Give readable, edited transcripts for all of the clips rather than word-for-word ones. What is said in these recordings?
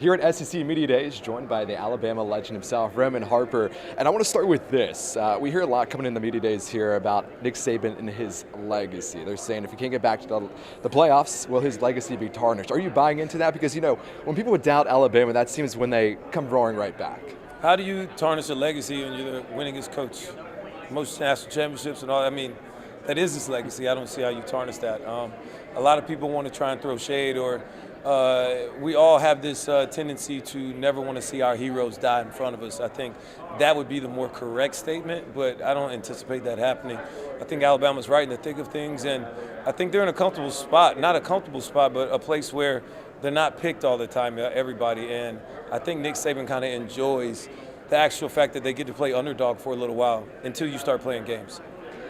Here at SEC Media Days, joined by the Alabama legend himself, Roman Harper. And I want to start with this. We hear a lot coming in the Media Days here about Nick Saban and his legacy. They're saying if he can't get back to the playoffs, will his legacy be tarnished? Are you buying into that? Because, you know, when people would doubt Alabama, that seems when they come roaring right back. How do you tarnish a legacy when you're the winningest coach? Most national championships and all. I mean, that is his legacy. I don't see how you tarnish that. A lot of people want to try and throw shade, or we all have this tendency to never want to see our heroes die in front of us. I think that would be the more correct statement, but I don't anticipate that happening. I think Alabama's right in the thick of things, and I think they're in a comfortable spot. Not a comfortable spot, but a place where they're not picked all the time, everybody. And I think Nick Saban kind of enjoys the actual fact that they get to play underdog for a little while until you start playing games.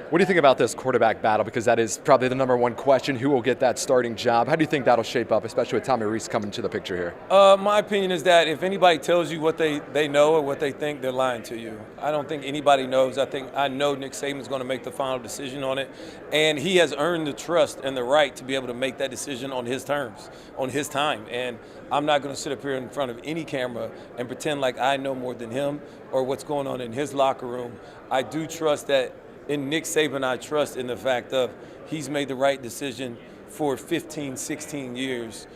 What do you think about this quarterback battle? Because that is probably the number one question. Who will get that starting job? How do you think that'll shape up, especially with Tommy Rees coming to the picture here? My opinion is that if anybody tells you what they know or what they think, they're lying to you. I don't think anybody knows. I know Nick Saban's going to make the final decision on it, and he has earned the trust and the right to be able to make that decision on his terms, on his time. And I'm not going to sit up here in front of any camera and pretend like I know more than him or what's going on in his locker room. I do trust that. In Nick Saban, I trust in the fact of he's made the right decision for 15, 16 years,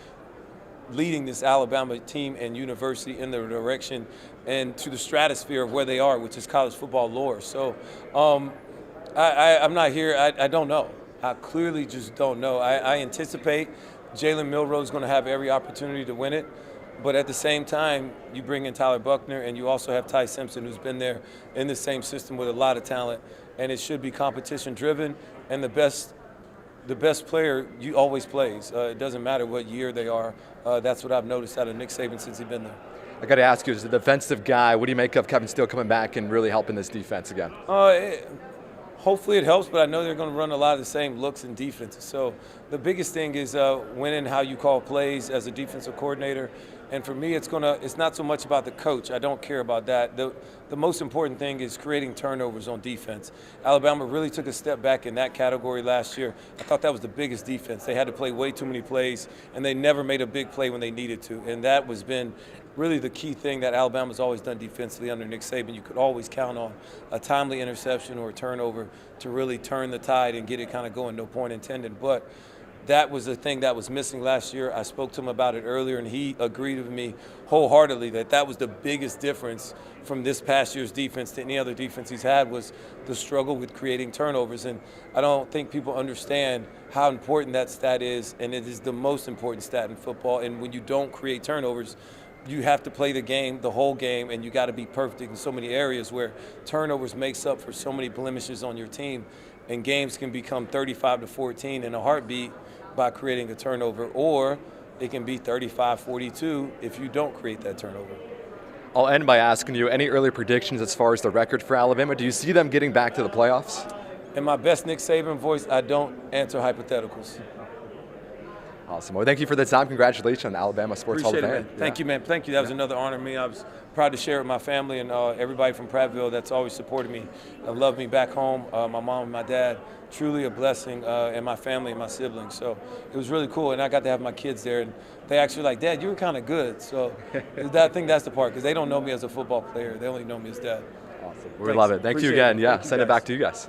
leading this Alabama team and university in the direction and to the stratosphere of where they are, which is college football lore. So I'm not here. I don't know. I clearly just don't know. I anticipate Jalen Milroe is going to have every opportunity to win it. But at the same time, you bring in Tyler Buckner, and you also have Ty Simpson, who's been there in the same system with a lot of talent. And it should be competition-driven, and the best player you always plays. It doesn't matter what year they are. That's what I've noticed out of Nick Saban since he's been there. I got to ask you, as a defensive guy, what do you make of Kevin Steele coming back and really helping this defense again? Hopefully it helps, but I know they're going to run a lot of the same looks and defenses. So the biggest thing is when and how you call plays as a defensive coordinator. And for me, it's not so much about the coach. I don't care about that. The most important thing is creating turnovers on defense. Alabama really took a step back in that category last year. I thought that was the biggest defense. They had to play way too many plays, and they never made a big play when they needed to. And that was been really the key thing that Alabama's always done defensively under Nick Saban. You could always count on a timely interception or a turnover to really turn the tide and get it kind of going, no point intended. But that was the thing that was missing last year. I spoke to him about it earlier, and he agreed with me wholeheartedly that was the biggest difference from this past year's defense to any other defense he's had, was the struggle with creating turnovers. And I don't think people understand how important that stat is, and it is the most important stat in football. And when you don't create turnovers, you have to play the game, the whole game, and you got to be perfect in so many areas where turnovers makes up for so many blemishes on your team, and games can become 35-14 in a heartbeat by creating a turnover, or it can be 35-42 if you don't create that turnover. I'll end by asking you, any early predictions as far as the record for Alabama? Do you see them getting back to the playoffs? In my best Nick Saban voice, I don't answer hypotheticals. Awesome. Well, thank you for the time. Congratulations on Alabama Sports Hall of Fame. Man. Thank you, man. Thank you. That was another honor to me. I was proud to share it with my family and everybody from Prattville that's always supported me and loved me back home. My mom and my dad, truly a blessing, and my family and my siblings. So it was really cool, and I got to have my kids there. And they actually were like, Dad, you were kind of good. So I think that's the part, because they don't know me as a football player. They only know me as dad. Awesome. We love it. Thank you again. Yeah, send it back to you guys.